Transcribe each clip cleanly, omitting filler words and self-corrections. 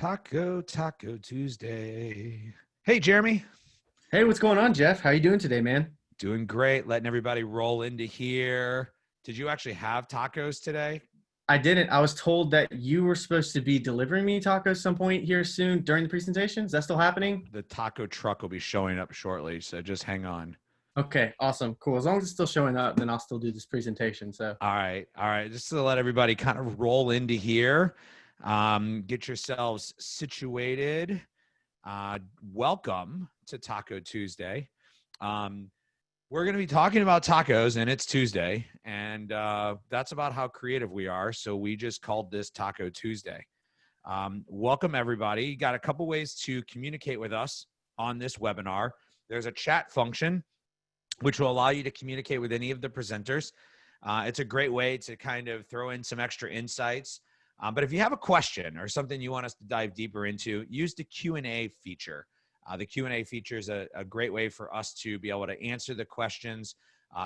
Taco Tuesday. Hey, Jeremy. Hey, what's going on, Jeff? How you doing today, man? Doing great. Letting everybody roll into here. Did you actually have tacos today? I didn't. I was told that you were supposed to be delivering me tacos some point here soon during the presentation. Is that still happening? The taco truck will be showing up shortly, so just hang on. Okay, awesome. Cool. As long as it's still showing up, then I'll still do this presentation. So, All right. All right. Just to let everybody kind of roll into here, get yourselves situated. Welcome to Taco Tuesday. We're going to be talking about tacos, and it's Tuesday, and that's about how creative we are. So we just called this Taco Tuesday. Welcome, everybody. You got a couple ways to communicate with us on this webinar. There's a chat function, which will allow you to communicate with any of the presenters. It's a great way to kind of throw in some extra insights. But if you have a question or something you want us to dive deeper into, use the Q&A feature. The Q&A feature is a great way for us to be able to answer the questions.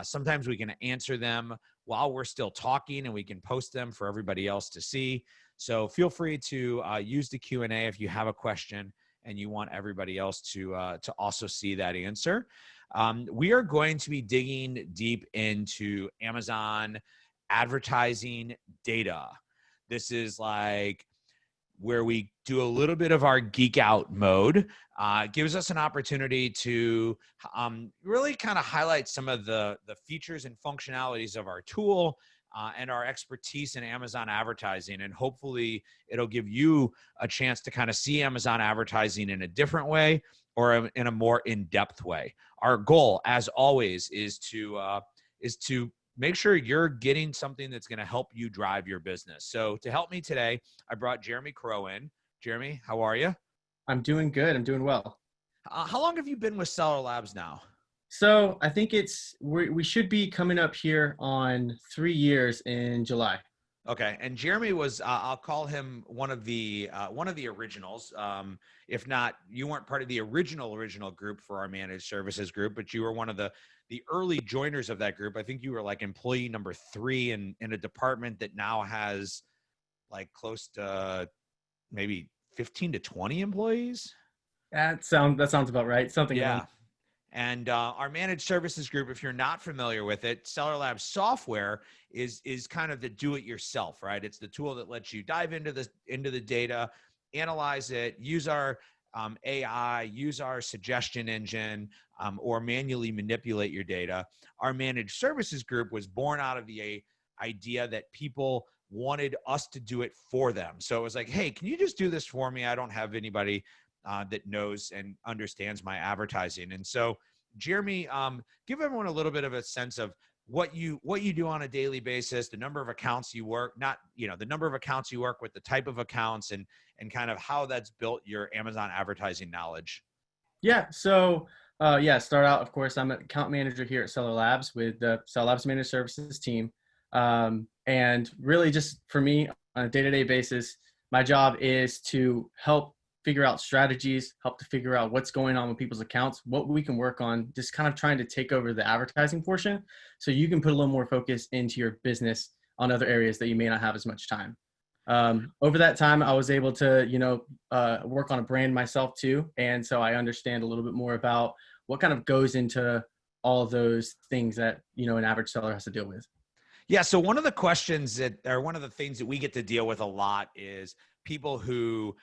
Sometimes we can answer them while we're still talking, and we can post them for everybody else to see. So feel free to use the Q&A if you have a question and you want everybody else to also see that answer. We are going to be digging deep into Amazon advertising data. This is like where we do a little bit of our geek out mode. It gives us an opportunity to really kind of highlight some of the features and functionalities of our tool and our expertise in Amazon advertising. And hopefully it'll give you a chance to kind of see Amazon advertising in a different way or in a more in-depth way. Our goal, as always, is to make sure you're getting something that's going to help you drive your business. So to help me today, I brought Jeremy Crowe in. Jeremy, how are you? I'm doing good. I'm doing well. How long have you been with Stellar Labs now? So, I think we should be coming up here on 3 years in July. Okay, and Jeremy was I'll call him one of the originals. If not, you weren't part of the original group for our managed services group, but you were one of the early joiners of that group. I think you were like employee number 3 in a department that now has like close to maybe 15 to 20 employees. That sounds about right. Something around. Yeah. And our managed services group, if you're not familiar with it, Stellar Labs software is kind of the do-it-yourself, right? It's the tool that lets you dive into the data, analyze it, use our AI, use our suggestion engine, or manually manipulate your data. Our managed services group was born out of the idea that people wanted us to do it for them. So it was like, hey, can you just do this for me? I don't have anybody that knows and understands my advertising. And so, Jeremy, give everyone a little bit of a sense of what you do on a daily basis, the number of accounts you work, the number of accounts you work with, the type of accounts, and kind of how that's built your Amazon advertising knowledge. Yeah. So, start out, of course, I'm an account manager here at Stellar Labs with the Stellar Labs Managed Services team. And really just for me on a day-to-day basis, my job is to help figure out strategies, help to figure out what's going on with people's accounts, what we can work on, just kind of trying to take over the advertising portion so you can put a little more focus into your business on other areas that you may not have as much time. Over that time, I was able to, work on a brand myself too. And so I understand a little bit more about what kind of goes into all of those things that, an average seller has to deal with. Yeah. So one of the questions one of the things that we get to deal with a lot is people who,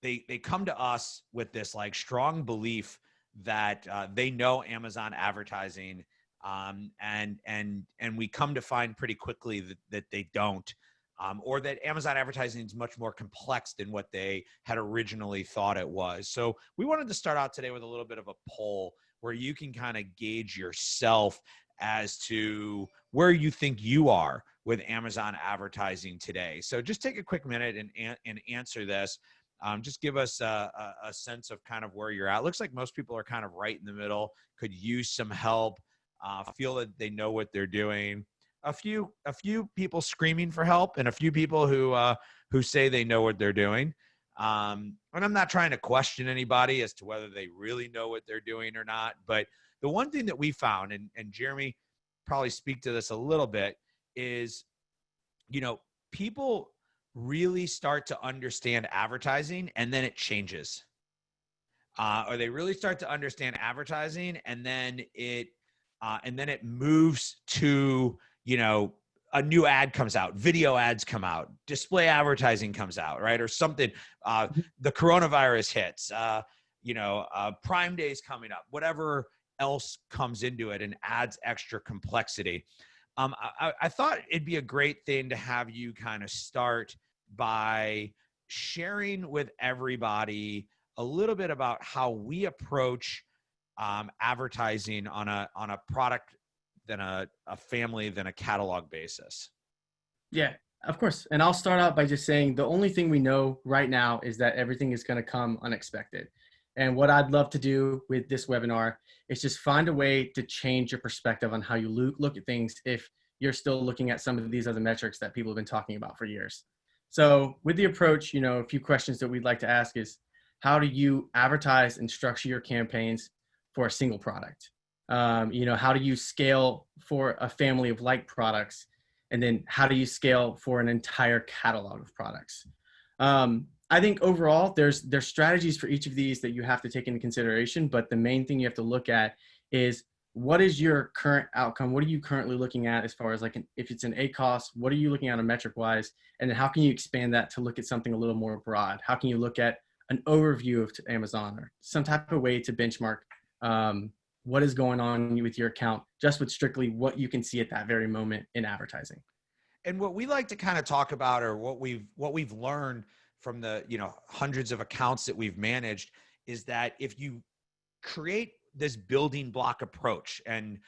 they come to us with this like strong belief that they know Amazon advertising, and we come to find pretty quickly that they don't, or that Amazon advertising is much more complex than what they had originally thought it was. So we wanted to start out today with a little bit of a poll where you can kind of gauge yourself as to where you think you are with Amazon advertising today. So just take a quick minute and answer this. Just give us a sense of kind of where you're at. Looks like most people are kind of right in the middle, could use some help, feel that they know what they're doing. A few people screaming for help, and a few people who say they know what they're doing. And I'm not trying to question anybody as to whether they really know what they're doing or not. But the one thing that we found, and Jeremy probably speak to this a little bit, is, people really start to understand advertising and then it changes. Or they really start to understand advertising and then it moves to, a new ad comes out, video ads come out, display advertising comes out, right? Or something, the coronavirus hits, Prime Day's coming up, whatever else comes into it and adds extra complexity. I thought it'd be a great thing to have you kind of start by sharing with everybody a little bit about how we approach advertising on a product, then a family, then a catalog basis. Yeah, of course. And I'll start out by just saying the only thing we know right now is that everything is going to come unexpected. And what I'd love to do with this webinar is just find a way to change your perspective on how you look at things if you're still looking at some of these other metrics that people have been talking about for years. So with the approach, a few questions that we'd like to ask is, how do you advertise and structure your campaigns for a single product? How do you scale for a family of like products? And then how do you scale for an entire catalog of products? I think overall, there's strategies for each of these that you have to take into consideration, but the main thing you have to look at is, what is your current outcome? What are you currently looking at as far as if it's an ACOS, what are you looking at on metric wise? And then how can you expand that to look at something a little more broad? How can you look at an overview of Amazon or some type of way to benchmark what is going on with your account, just with strictly what you can see at that very moment in advertising? And what we like to kind of talk about, or what we've learned from the hundreds of accounts that we've managed, is that if you create this building block approach and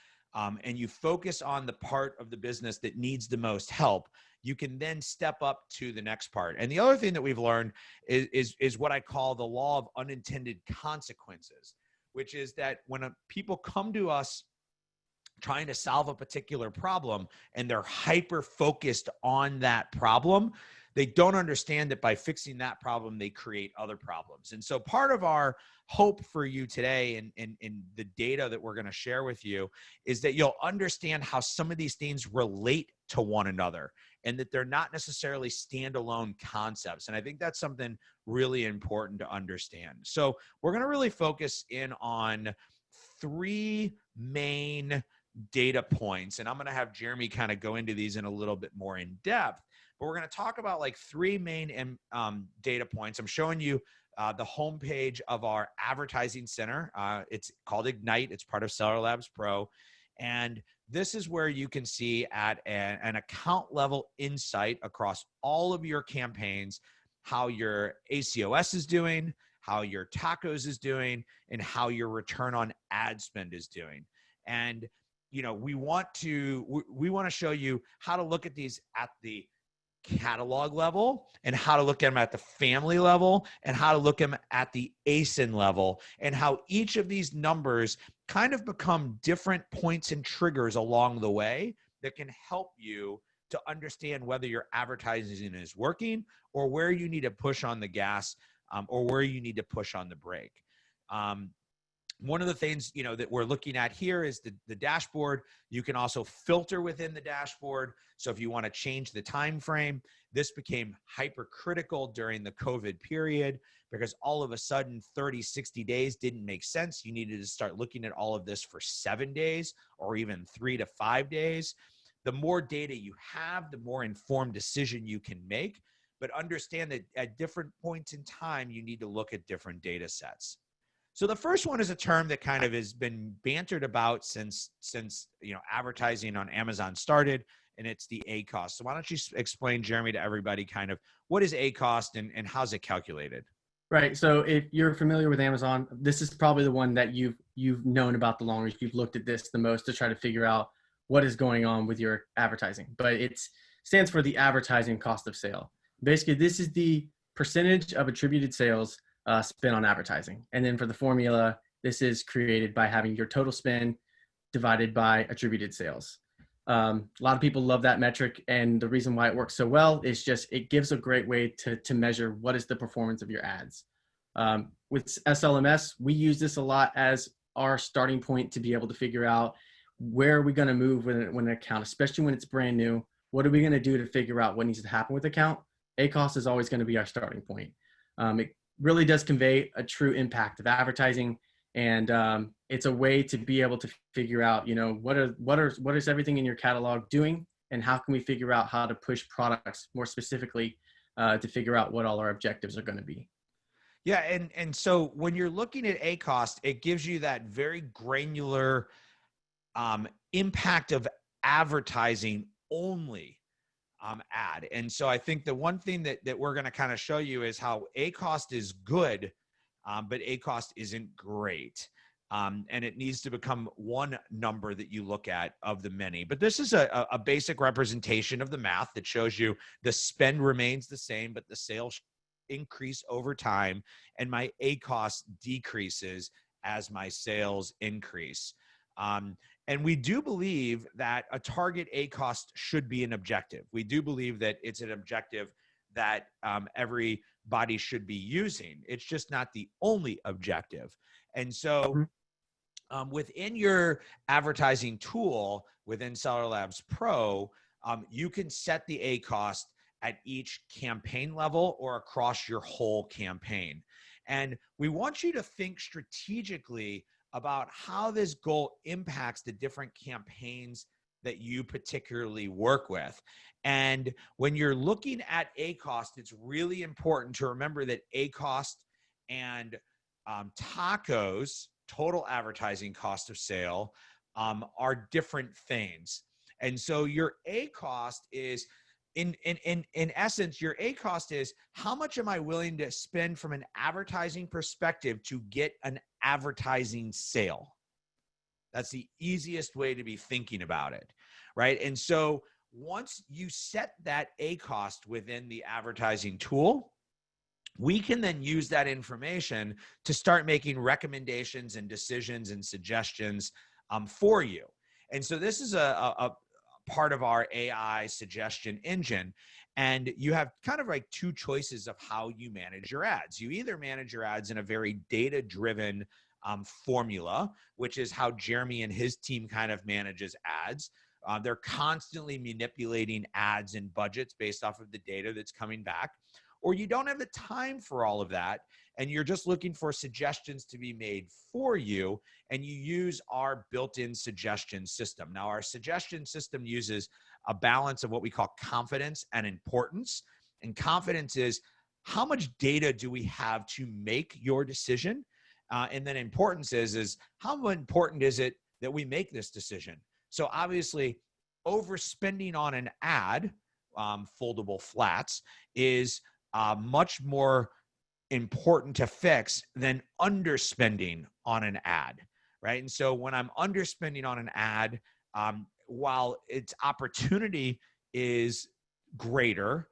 you focus on the part of the business that needs the most help, you can then step up to the next part. And the other thing that we've learned is what I call the law of unintended consequences, which is that when people come to us trying to solve a particular problem and they're hyper focused on that problem, they don't understand that by fixing that problem, they create other problems. And so part of our hope for you today and the data that we're going to share with you is that you'll understand how some of these things relate to one another and that they're not necessarily standalone concepts. And I think that's something really important to understand. So we're going to really focus in on three main data points. And I'm going to have Jeremy kind of go into these in a little bit more in depth. But we're going to talk about three main data points. I'm showing you the homepage of our advertising center. It's called Ignite. It's part of Seller Labs Pro. And this is where you can see at an account level insight across all of your campaigns, how your ACOS is doing, how your TACoS is doing, and how your return on ad spend is doing. And we want to show you how to look at these at the catalog level and how to look at them at the family level and how to look at them at the ASIN level, and how each of these numbers kind of become different points and triggers along the way that can help you to understand whether your advertising is working or where you need to push on the gas or where you need to push on the brake. One of the things, that we're looking at here is the dashboard. You can also filter within the dashboard. So if you want to change the time frame, this became hypercritical during the COVID period because all of a sudden 30, 60 days didn't make sense. You needed to start looking at all of this for 7 days or even 3 to 5 days. The more data you have, the more informed decision you can make. But understand that at different points in time, you need to look at different data sets. So the first one is a term that kind of has been bantered about since advertising on Amazon started, and it's the ACOS. So why don't you explain, Jeremy, to everybody kind of what is ACOS and how's it calculated? Right. So if you're familiar with Amazon, this is probably the one that you've known about the longest. You've looked at this the most to try to figure out what is going on with your advertising. But it stands for the advertising cost of sale. Basically, this is the percentage of attributed sales spent on advertising. And then for the formula, this is created by having your total spend divided by attributed sales. A lot of people love that metric, and the reason why it works so well is just it gives a great way to measure what is the performance of your ads. With SLMS, we use this a lot as our starting point to be able to figure out where are we going to move when an account, especially when it's brand new. What are we going to do to figure out what needs to happen with the account? ACOS is always going to be our starting point. It really does convey a true impact of advertising, and it's a way to be able to figure out, what is everything in your catalog doing, and how can we figure out how to push products more specifically to figure out what all our objectives are going to be. Yeah, and so when you're looking at ACoS, it gives you that very granular impact of advertising only ad. And so I think the one thing that we're going to kind of show you is how ACoS is good, but ACoS isn't great. And it needs to become one number that you look at of the many. But this is a basic representation of the math that shows you the spend remains the same, but the sales increase over time, and my ACoS decreases as my sales increase. And we do believe that a target ACoS should be an objective. We do believe that it's an objective that everybody should be using. It's just not the only objective. And so within your advertising tool, within Seller Labs Pro, you can set the ACoS at each campaign level or across your whole campaign. And we want you to think strategically about how this goal impacts the different campaigns that you particularly work with. And when you're looking at ACoS, it's really important to remember that ACoS and TACoS, total advertising cost of sale, are different things. And so your ACoS is, in essence, your ACoS is how much am I willing to spend from an advertising perspective to get an advertising sale? That's the easiest way to be thinking about it, right? And so once you set that ACoS within the advertising tool, we can then use that information to start making recommendations and decisions and suggestions for you. And so this is a part of our AI suggestion engine. And you have kind of like two choices of how you manage your ads. You either manage your ads in a very data-driven formula, which is how Jeremy and his team kind of manages ads. They're constantly manipulating ads and budgets based off of the data that's coming back. Or you don't have the time for all of that, and you're just looking for suggestions to be made for you, and you use our built-in suggestion system. Now, our suggestion system uses a balance of what we call confidence and importance. And confidence is how much data do we have to make your decision? And then importance is how important is it that we make this decision? So obviously, overspending on an ad, foldable flats, is much more important to fix than underspending on an ad, right? And so when I'm underspending on an ad, while its opportunity is greater,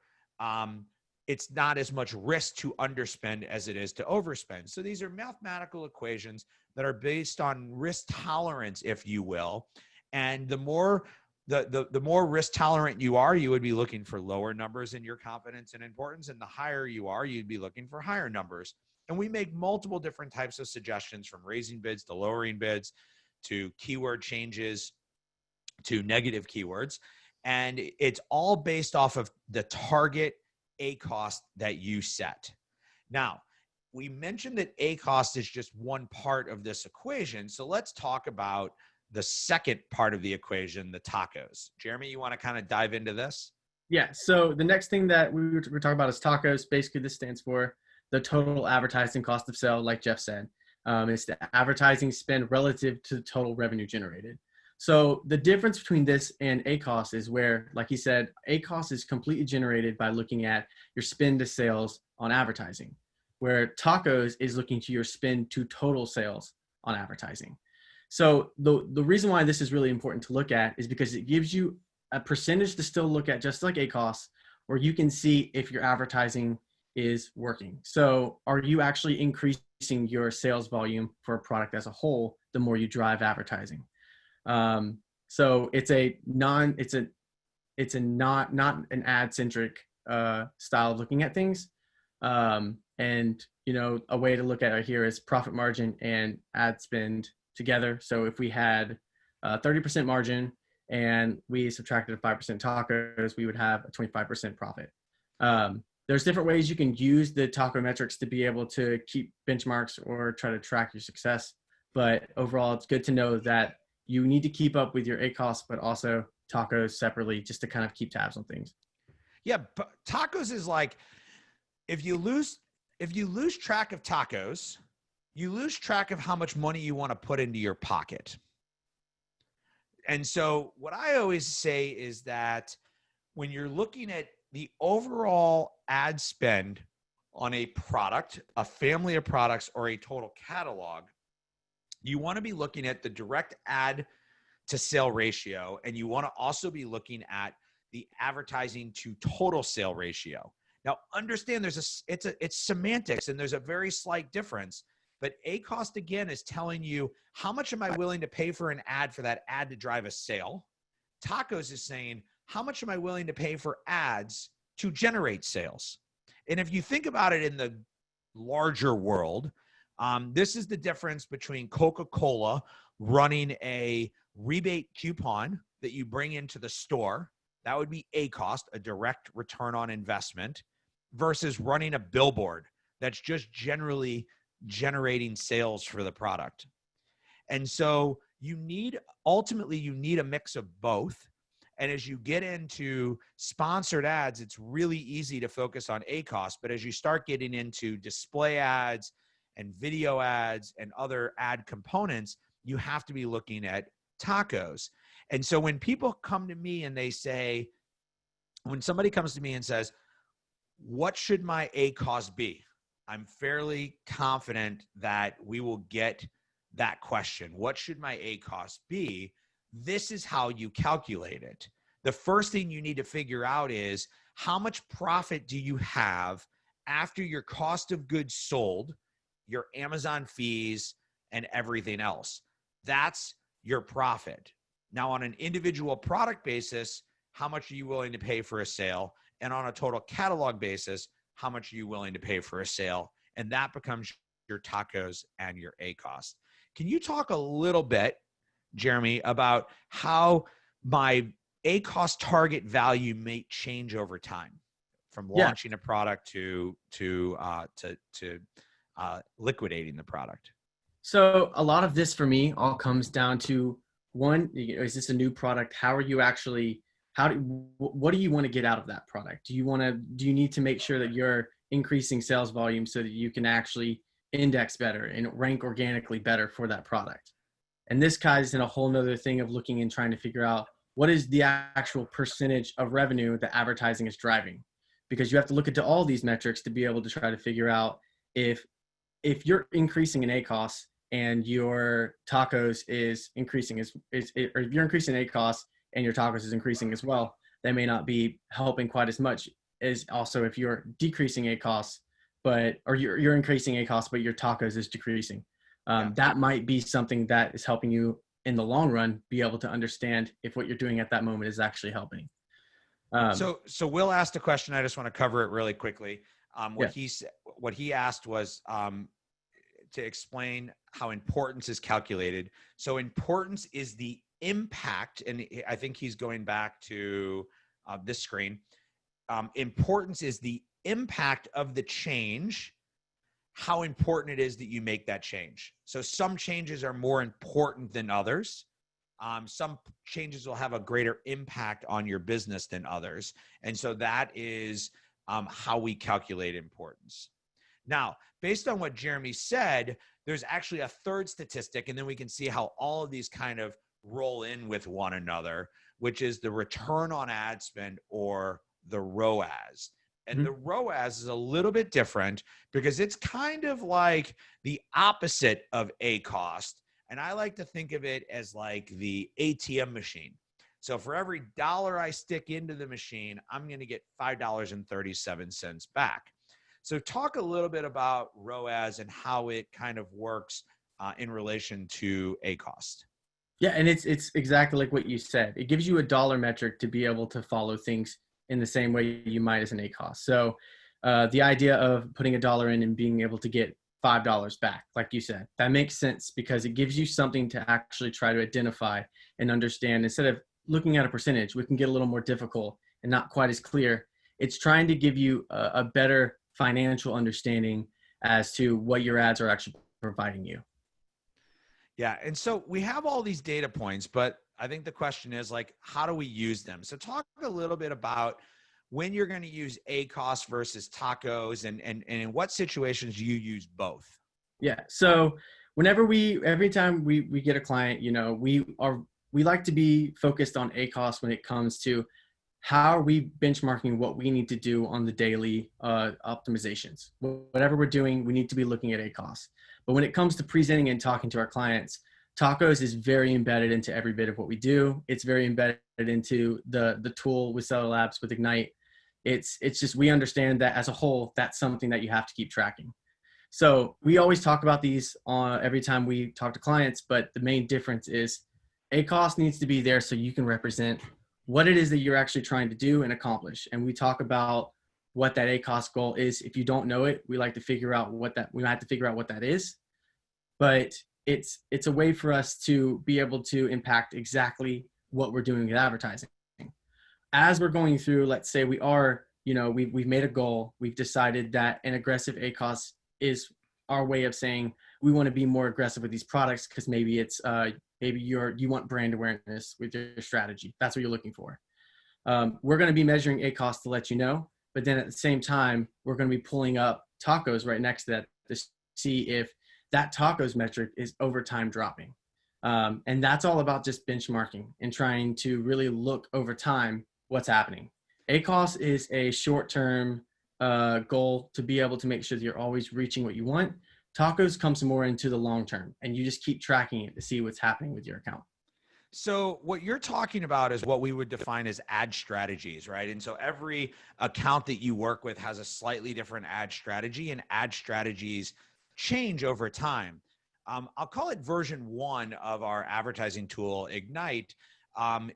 it's not as much risk to underspend as it is to overspend. So these are mathematical equations that are based on risk tolerance, if you will. And the more risk tolerant you are, you would be looking for lower numbers in your confidence and importance. And the higher you are, you'd be looking for higher numbers. And we make multiple different types of suggestions, from raising bids to lowering bids to keyword changes to negative keywords. And it's all based off of the target ACoS that you set. Now, we mentioned that ACoS is just one part of this equation. So let's talk about the second part of the equation, the TACoS. Jeremy, you want to kind of dive into this? Yeah. So the next thing that we're talking about is TACoS. Basically, this stands for the total advertising cost of sale, like Jeff said. It's the advertising spend relative to the total revenue generated. So the difference between this and ACoS is where, like he said, ACoS is completely generated by looking at your spend to sales on advertising, where TACoS is looking to your spend to total sales on advertising. So the reason why this is really important to look at is because it gives you a percentage to still look at, just like ACoS, where you can see if your advertising is working. So are you actually increasing your sales volume for a product as a whole the more you drive advertising? So it's not an ad centric style of looking at things. And a way to look at it here is profit margin and ad spend together. So if we had 30% margin and we subtracted a 5% TACoS, we would have a 25% profit. there's different ways you can use the TACO metrics to be able to keep benchmarks or try to track your success. But overall, it's good to know that you need to keep up with your ACOS, but also TACOs separately just to kind of keep tabs on things. Yeah, but TACoS is like, if you lose track of TACoS, you lose track of how much money you want to put into your pocket. And so what I always say is that when you're looking at the overall ad spend on a product, a family of products, or a total catalog, you want to be looking at the direct ad to sale ratio, and you want to also be looking at the advertising to total sale ratio. Now, understand it's semantics, and there's a very slight difference. But ACoS, again, is telling you how much am I willing to pay for an ad for that ad to drive a sale. TACoS is saying how much am I willing to pay for ads to generate sales. And if you think about it in the larger world, this is the difference between Coca-Cola running a rebate coupon that you bring into the store. That would be ACoS, a direct return on investment, versus running a billboard that's just generally generating sales for the product. And so ultimately you need a mix of both. And as you get into sponsored ads, it's really easy to focus on ACoS. But as you start getting into display ads and video ads and other ad components, you have to be looking at TACoS. And so when people come to me and when somebody comes to me and says, what should my ACoS be? I'm fairly confident that we will get that question. What should my ACoS be? This is how you calculate it. The first thing you need to figure out is how much profit do you have after your cost of goods sold, your Amazon fees, and everything else. That's your profit. Now, on an individual product basis, how much are you willing to pay for a sale? And on a total catalog basis, how much are you willing to pay for a sale? And that becomes your TACoS and your ACoS. Can you talk a little bit, Jeremy, about how my ACoS target value may change over time from launching a product to liquidating the product? So a lot of this for me all comes down to one, is this a new product? How are you actually, what do you want to get out of that product? Do you need to make sure that you're increasing sales volume so that you can actually index better and rank organically better for that product? And this ties in a whole nother thing of looking and trying to figure out what is the actual percentage of revenue that advertising is driving, because you have to look into all these metrics to be able to try to figure out if you're increasing an ACoS and your TACoS is increasing, or if you're increasing ACoS and your TACoS is increasing as well, that may not be helping quite as much as also if you're decreasing ACoS, or you're increasing ACoS, but your TACoS is decreasing. That might be something that is helping you in the long run be able to understand if what you're doing at that moment is actually helping. So Will asked a question. I just want to cover it really quickly. What he asked was to explain how importance is calculated. So importance is the impact, and I think he's going back to this screen. Importance is the impact of the change, how important it is that you make that change. So some changes are more important than others. Some changes will have a greater impact on your business than others. And so that is how we calculate importance. Now, based on what Jeremy said, there's actually a third statistic, and then we can see how all of these kind of roll in with one another, which is the return on ad spend, or the ROAS. And the ROAS is a little bit different because it's kind of like the opposite of ACoS. And I like to think of it as like the ATM machine. So for every dollar I stick into the machine, I'm going to get $5.37 back. So talk a little bit about ROAS and how it kind of works in relation to ACoS. Yeah, and it's exactly like what you said. It gives you a dollar metric to be able to follow things in the same way you might as an ACoS. So the idea of putting $1 in and being able to get $5 back, like you said, that makes sense because it gives you something to actually try to identify and understand. Instead of looking at a percentage, we can get a little more difficult and not quite as clear. It's trying to give you a better financial understanding as to what your ads are actually providing you. Yeah. And so we have all these data points, but I think the question is like, how do we use them? So talk a little bit about when you're going to use ACOS versus TACoS and in what situations you use both. Yeah. So every time we get a client, we like to be focused on ACOS when it comes to how are we benchmarking what we need to do on the daily optimizations. Whatever we're doing, we need to be looking at ACOS. But when it comes to presenting and talking to our clients, TACoS is very embedded into every bit of what we do. It's very embedded into the tool with Seller Labs with Ignite. It's just, we understand that as a whole, that's something that you have to keep tracking. So we always talk about these every time we talk to clients, but the main difference is ACOS needs to be there so you can represent what it is that you're actually trying to do and accomplish. And we talk about what that ACOS goal is. If you don't know it, we like to figure out what that is. But it's a way for us to be able to impact exactly what we're doing with advertising. As we're going through, let's say we've made a goal. We've decided that an aggressive ACOS is our way of saying we want to be more aggressive with these products because maybe it's you want brand awareness with your strategy. That's what you're looking for. We're going to be measuring ACOS to let you know, but then at the same time, we're going to be pulling up TACoS right next to that to see if that TACoS metric is over time dropping. And that's all about just benchmarking and trying to really look over time what's happening. ACOS is a short-term goal to be able to make sure that you're always reaching what you want. TACoS comes more into the long term, and you just keep tracking it to see what's happening with your account. So what you're talking about is what we would define as ad strategies, right? And so every account that you work with has a slightly different ad strategy, and ad strategies change over time. I'll call it version 1 of our advertising tool, Ignite,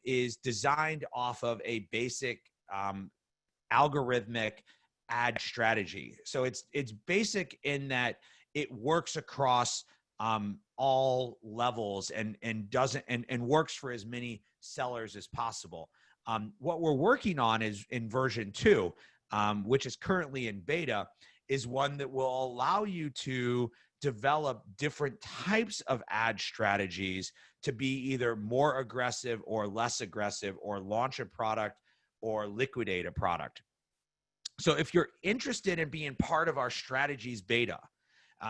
is designed off of a basic algorithmic ad strategy. So it's basic in that it works across all levels and works for as many sellers as possible. What we're working on is in version 2, which is currently in beta, is one that will allow you to develop different types of ad strategies to be either more aggressive or less aggressive, or launch a product or liquidate a product. So if you're interested in being part of our strategies beta,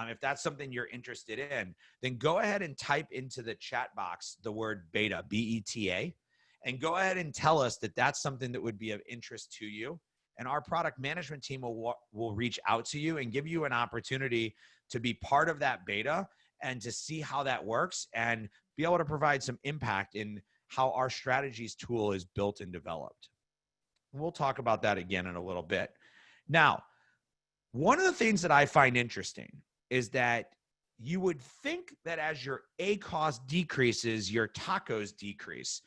if that's something you're interested in, then go ahead and type into the chat box the word beta, B-E-T-A, and go ahead and tell us that that's something that would be of interest to you. And our product management team will reach out to you and give you an opportunity to be part of that beta and to see how that works and be able to provide some impact in how our strategies tool is built and developed. We'll talk about that again in a little bit. Now, one of the things that I find interesting is that you would think that as your ACOS decreases, your TACoS decrease.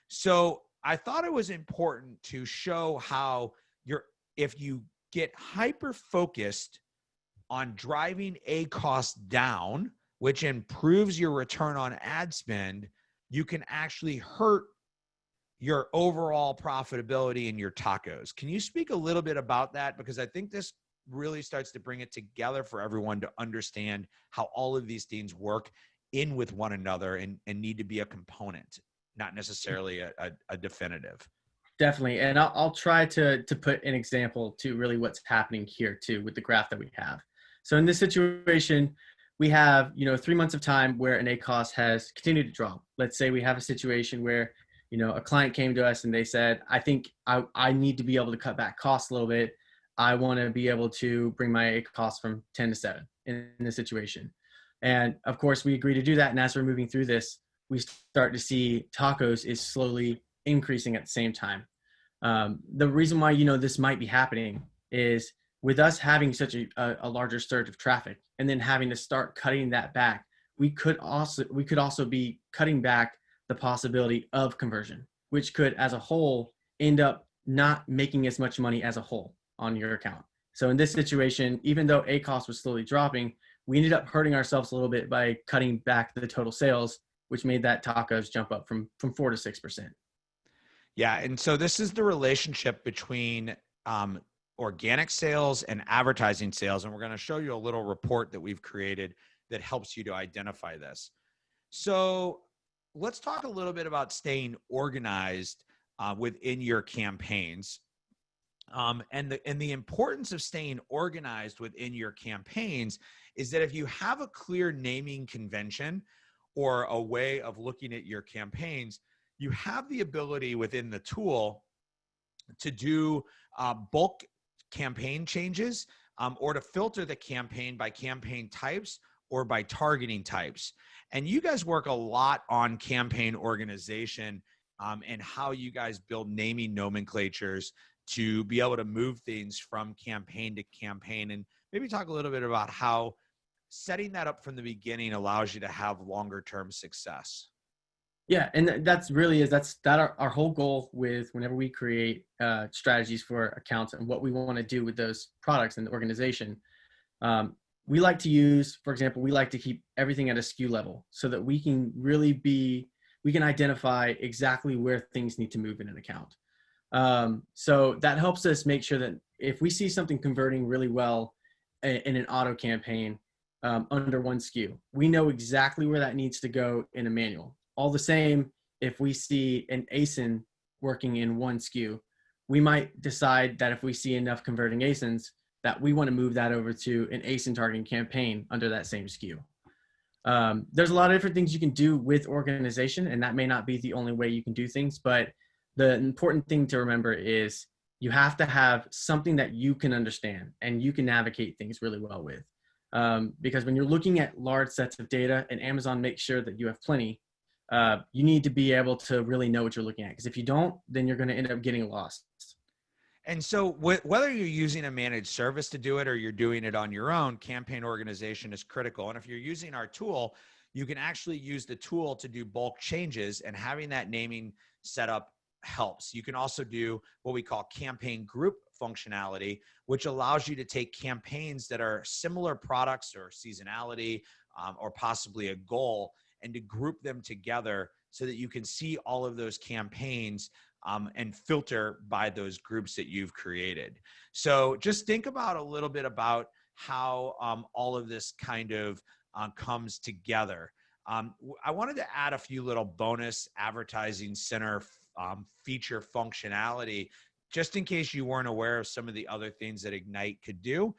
So I thought it was important to show how if you get hyper-focused on driving ACOS down, which improves your return on ad spend, you can actually hurt your overall profitability in your TACoS. Can you speak a little bit about that? Because I think this really starts to bring it together for everyone to understand how all of these things work in with one another and need to be a component, not necessarily a definitive. Definitely. And I'll try to put an example to really what's happening here too with the graph that we have. So in this situation, we have, 3 months of time where an ACOS has continued to drop. Let's say we have a situation where, a client came to us and they said, I think I need to be able to cut back costs a little bit. I want to be able to bring my ACOS from 10 to 7 in this situation. And of course we agree to do that. And as we're moving through this, we start to see TACoS is slowly increasing at the same time. The reason why, this might be happening is with us having such a larger surge of traffic and then having to start cutting that back, we could also be cutting back the possibility of conversion, which could as a whole end up not making as much money as a whole on your account. So in this situation, even though ACOS was slowly dropping, we ended up hurting ourselves a little bit by cutting back the total sales, which made that TACoS jump up from 4 to 6%. Yeah. And so this is the relationship between organic sales and advertising sales. And we're going to show you a little report that we've created that helps you to identify this. So let's talk a little bit about staying organized within your campaigns. And the importance of staying organized within your campaigns is that if you have a clear naming convention or a way of looking at your campaigns, you have the ability within the tool to do bulk campaign changes or to filter the campaign by campaign types or by targeting types. And you guys work a lot on campaign organization and how you guys build naming nomenclatures to be able to move things from campaign to campaign, and maybe talk a little bit about how setting that up from the beginning allows you to have longer term success. Yeah, and that's our whole goal with whenever we create strategies for accounts and what we want to do with those products and the organization. We like to use, for example, we like to keep everything at a SKU level so that we can identify exactly where things need to move in an account. So that helps us make sure that if we see something converting really well in an auto campaign under one SKU, we know exactly where that needs to go in a manual. All the same, if we see an ASIN working in one SKU, we might decide that if we see enough converting ASINs that we want to move that over to an ASIN targeting campaign under that same SKU. There's a lot of different things you can do with organization, and that may not be the only way you can do things, but the important thing to remember is you have to have something that you can understand and you can navigate things really well with. Because when you're looking at large sets of data, and Amazon makes sure that you have plenty, you need to be able to really know what you're looking at. Because if you don't, then you're going to end up getting lost. And so whether you're using a managed service to do it or you're doing it on your own, campaign organization is critical. And if you're using our tool, you can actually use the tool to do bulk changes, and having that naming set up helps. You can also do what we call campaign group functionality, which allows you to take campaigns that are similar products or seasonality or possibly a goal, and to group them together so that you can see all of those campaigns and filter by those groups that you've created. So just think about a little bit about how all of this kind of comes together. I wanted to add a few little bonus advertising center feature functionality, just in case you weren't aware of some of the other things that Ignite could do,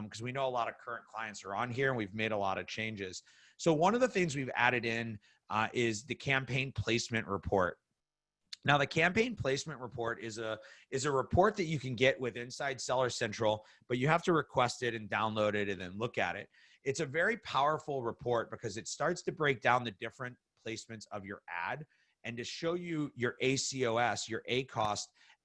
because we know a lot of current clients are on here and we've made a lot of changes. So one of the things we've added in is the campaign placement report. Now, the campaign placement report is a report that you can get with inside Seller Central, but you have to request it and download it and then look at it. It's a very powerful report because it starts to break down the different placements of your ad and to show you your ACOS, your ACoS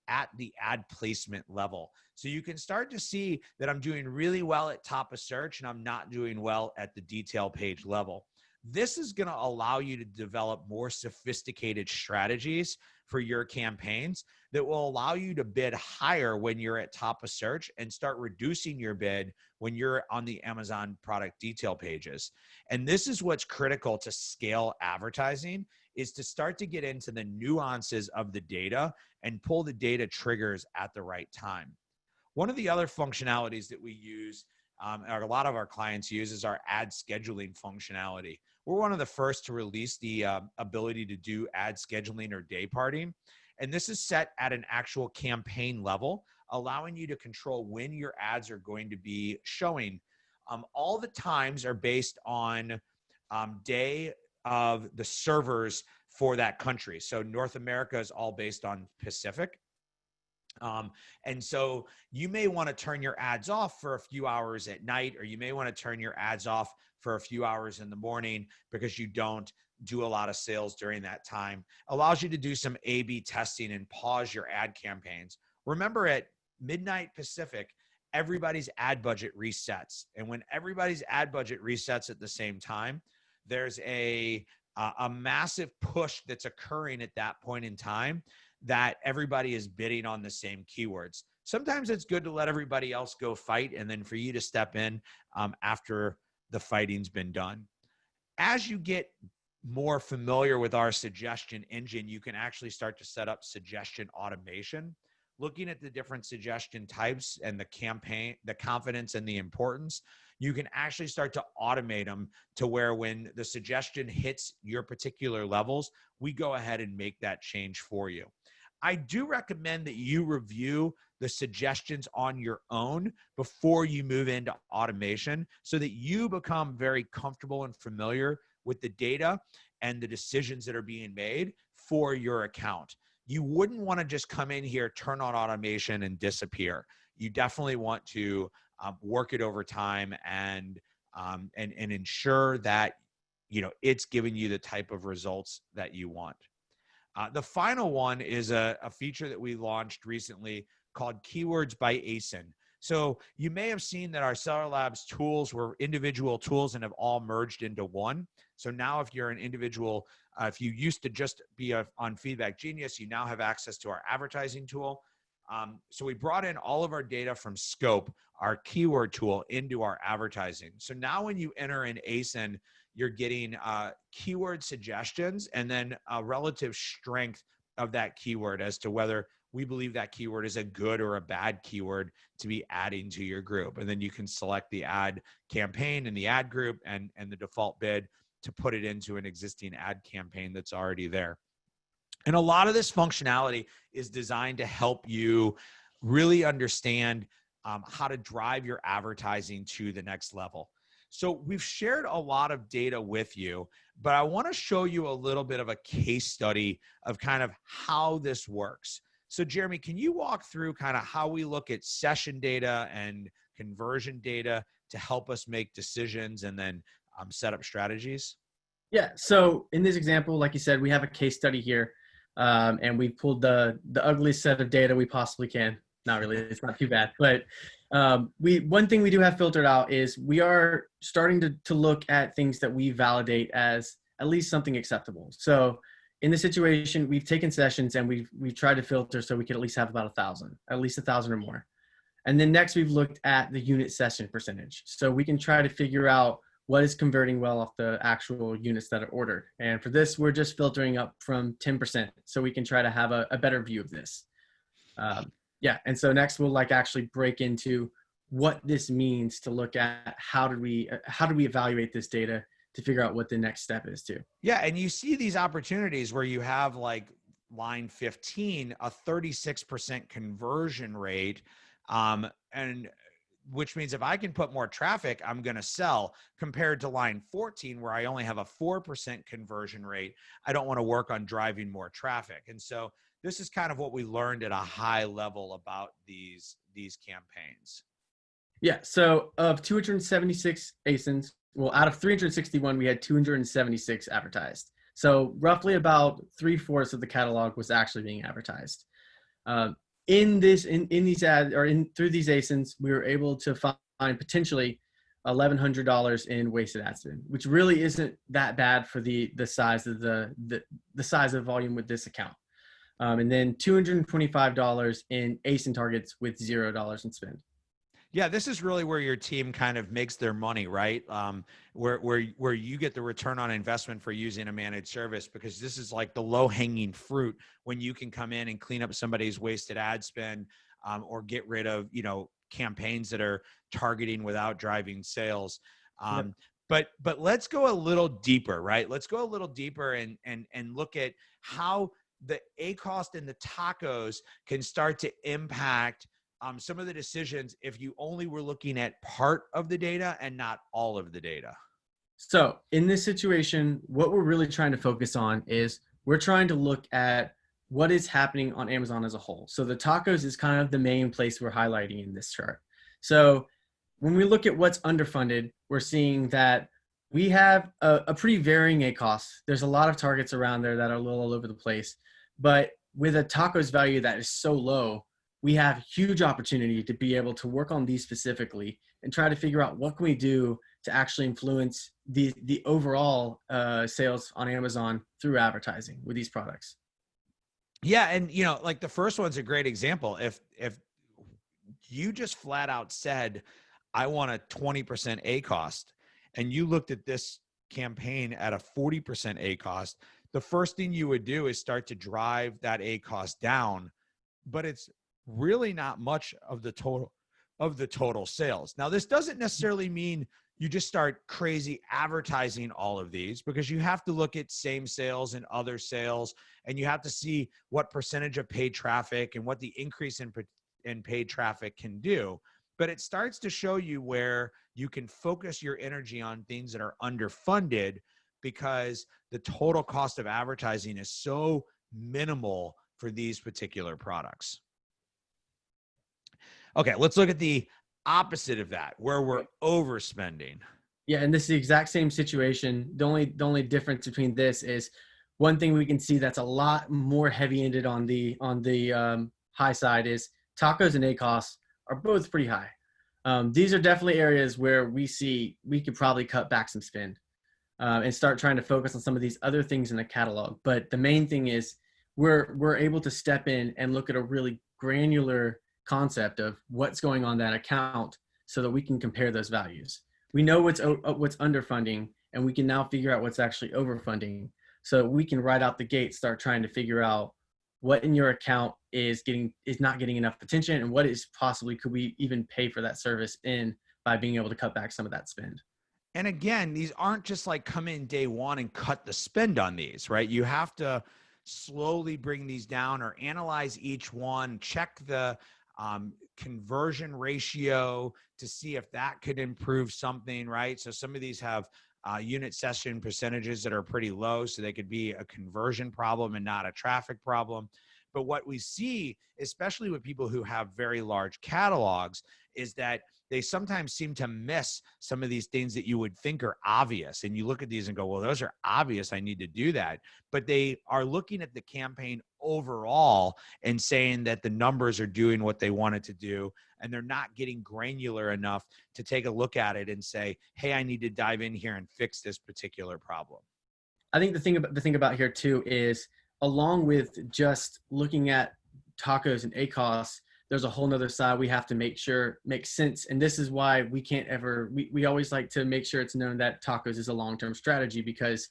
at the ad placement level. So you can start to see that I'm doing really well at top of search and I'm not doing well at the detail page level. This is going to allow you to develop more sophisticated strategies for your campaigns that will allow you to bid higher when you're at top of search and start reducing your bid when you're on the Amazon product detail pages. And this is what's critical to scale advertising, is to start to get into the nuances of the data and pull the data triggers at the right time. One of the other functionalities that we use, or a lot of our clients use, is our ad scheduling functionality. We're one of the first to release the ability to do ad scheduling or day parting. And this is set at an actual campaign level, allowing you to control when your ads are going to be showing. All the times are based on day of the servers for that country. So North America is all based on Pacific. And so you may want to turn your ads off for a few hours at night, or you may want to turn your ads off for a few hours in the morning because you don't do a lot of sales during that time. Allows you to do some A/B testing and pause your ad campaigns. Remember, at midnight Pacific, everybody's ad budget resets. And when everybody's ad budget resets at the same time, there's a massive push that's occurring at that point in time that everybody is bidding on the same keywords. Sometimes it's good to let everybody else go fight and then for you to step in after the fighting's been done. As you get more familiar with our suggestion engine, you can actually start to set up suggestion automation, looking at the different suggestion types and the campaign, the confidence and the importance, you can actually start to automate them to where when the suggestion hits your particular levels, we go ahead and make that change for you. I do recommend that you review the suggestions on your own before you move into automation so that you become very comfortable and familiar with the data and the decisions that are being made for your account. You wouldn't want to just come in here, turn on automation and disappear. You definitely want to work it over time and ensure that it's giving you the type of results that you want. The final one is a feature that we launched recently called Keywords by ASIN. So you may have seen that our Seller Labs tools were individual tools and have all merged into one. So now if you're an individual, if you used to just be on Feedback Genius, you now have access to our advertising tool. So we brought in all of our data from Scope, our keyword tool, into our advertising. So now when you enter in ASIN, you're getting keyword suggestions and then a relative strength of that keyword as to whether we believe that keyword is a good or a bad keyword to be adding to your group. And then you can select the ad campaign in the ad group and the default bid to put it into an existing ad campaign that's already there. And a lot of this functionality is designed to help you really understand how to drive your advertising to the next level. So we've shared a lot of data with you, but I want to show you a little bit of a case study of kind of how this works. So Jeremy, can you walk through kind of how we look at session data and conversion data to help us make decisions and then set up strategies? Yeah. So in this example, like you said, we have a case study here, and we pulled the ugliest set of data we possibly can. Not really, it's not too bad, but one thing we do have filtered out is we are starting to look at things that we validate as at least something acceptable. So in this situation, we've taken sessions and we've tried to filter so we can at least have about 1,000, at least 1,000 or more. And then next we've looked at the unit session percentage. So we can try to figure out what is converting well off the actual units that are ordered. And for this, we're just filtering up from 10%. So we can try to have a better view of this. Yeah, and so next we'll actually break into what this means to look at how do we evaluate this data to figure out what the next step is too. Yeah, and you see these opportunities where you have like line 15, a 36% conversion rate, and which means if I can put more traffic, I'm going to sell, compared to line 14 where I only have a 4% conversion rate. I don't want to work on driving more traffic. And so this is kind of what we learned at a high level about these campaigns. Yeah. So of 276 ASINs, well, out of 361, we had 276 advertised. So roughly about 3/4 of the catalog was actually being advertised. In these ads or through these ASINs, we were able to find potentially $1,100 in wasted ad spend, which really isn't that bad for the size of the size of volume with this account. And then $225 in ASIN targets with $0 in spend. Yeah, this is really where your team kind of makes their money, right? Where you get the return on investment for using a managed service, because this is like the low-hanging fruit when you can come in and clean up somebody's wasted ad spend, or get rid of campaigns that are targeting without driving sales. Yep. But let's go a little deeper, right? Let's go a little deeper and look at how the ACOS and the TACoS can start to impact some of the decisions if you only were looking at part of the data and not all of the data. So in this situation, what we're really trying to focus on is we're trying to look at what is happening on Amazon as a whole. So the TACoS is kind of the main place we're highlighting in this chart. So when we look at what's underfunded, we're seeing that we have a pretty varying ACOS. There's a lot of targets around there that are a little all over the place. But with a TACoS value that is so low, we have huge opportunity to be able to work on these specifically and try to figure out what can we do to actually influence the overall sales on Amazon through advertising with these products. Yeah, and like the first one's a great example. If you just flat out said, I want a 20% ACOS, and you looked at this campaign at a 40% ACOS, the first thing you would do is start to drive that ACOS down. But it's really not much of the total sales. Now, this doesn't necessarily mean you just start crazy advertising all of these, because you have to look at same sales and other sales, and you have to see what percentage of paid traffic and what the increase in paid traffic can do. But it starts to show you where you can focus your energy on things that are underfunded, because the total cost of advertising is so minimal for these particular products. Okay, let's look at the opposite of that, where we're overspending. Yeah, and this is the exact same situation. The only difference between this is one thing we can see that's a lot more heavy-handed on the high side is TACoS and ACOS are both pretty high. These are definitely areas where we see we could probably cut back some spend and start trying to focus on some of these other things in the catalog. But the main thing is we're able to step in and look at a really granular concept of what's going on that account so that we can compare those values. We know what's underfunding, and we can now figure out what's actually overfunding. So we can right out the gate start trying to figure out what in your account is not getting enough attention, and what is possibly could we even pay for that service in by being able to cut back some of that spend. And again, these aren't just like come in day one and cut the spend on these, right? You have to slowly bring these down or analyze each one, check the conversion ratio to see if that could improve something, right? So some of these have unit session percentages that are pretty low, so they could be a conversion problem and not a traffic problem. But what we see, especially with people who have very large catalogs, is that they sometimes seem to miss some of these things that you would think are obvious. And you look at these and go, well, those are obvious, I need to do that. But they are looking at the campaign overall and saying that the numbers are doing what they want it to do. And they're not getting granular enough to take a look at it and say, hey, I need to dive in here and fix this particular problem. I think the thing about here too is, along with just looking at TACoS and ACOS, there's a whole nother side we have to make sure makes sense. And this is why we can't ever, we always like to make sure it's known that TACoS is a long-term strategy, because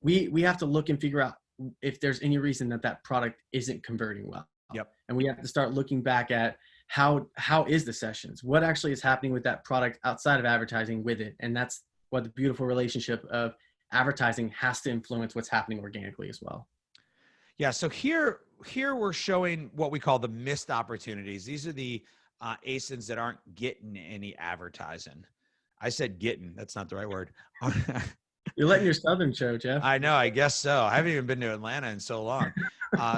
we have to look and figure out if there's any reason that product isn't converting well. Yep. And we have to start looking back at how is the sessions, what actually is happening with that product outside of advertising with it. And that's what the beautiful relationship of advertising has to influence what's happening organically as well. Yeah, so here we're showing what we call the missed opportunities. These are the ASINs that aren't getting any advertising. I said getting, that's not the right word. You're letting your Southern show, Jeff. I know, I guess so. I haven't even been to Atlanta in so long.